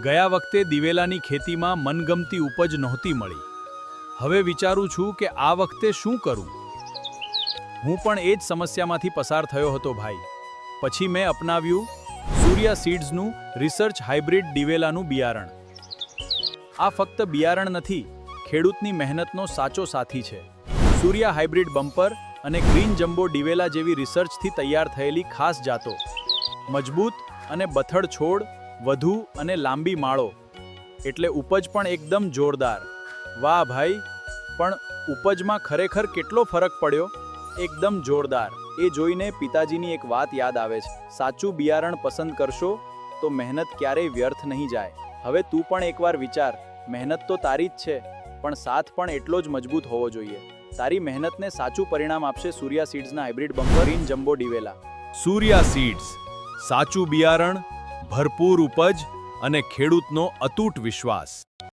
ગયા વખતે દિવેલાની ખેતીમાં મનગમતી ઉપજ નહોતી મળી. હવે વિચારું છું કે આ વખતે શું કરું. હું પણ એ જ સમસ્યામાંથી પસાર થયો હતો ભાઈ. પછી મેં અપનાવ્યું સૂર્યા સીડ્સનું રિસર્ચ હાઇબ્રિડ દિવેલાનું બિયારણ. આ ફક્ત બિયારણ નથી, ખેડૂતની મહેનતનો સાચો સાથી છે. સૂર્યા હાઇબ્રિડ બમ્પર અને ગ્રીન જમ્બો દિવેલા જેવી રિસર્ચથી તૈયાર થયેલી ખાસ જાતો. મજબૂત અને બથડ છોડ, વધુ અને લાંબી માળો, એટલે ઉપજ પણ એકદમ જોરદાર. વાહ ભાઈ, પણ ઉપજમાં ખરેખર કેટલો ફરક પડ્યો. એકદમ જોરદાર. એ જોઈને પિતાજીની એક વાત યાદ આવે છે. સાચું બિયારણ પસંદ કરશો તો મહેનત ક્યારેય વ્યર્થ નહીં જાય. હવે તું પણ એકવાર વિચાર, મહેનત તો તારી જ છે, પણ સાથ પણ એટલો જ મજબૂત હોવો જોઈએ. તારી મહેનતને સાચું પરિણામ આપશે સૂર્યા સીડ્સના હાઇબ્રિડ બમ્પર ગ્રીન જમ્બો દિવેલા. સૂર્યા સીડ્સ, સાચું બિયારણ, ભરપૂર ઉપજ અને ખેડૂતનો અતૂટ વિશ્વાસ.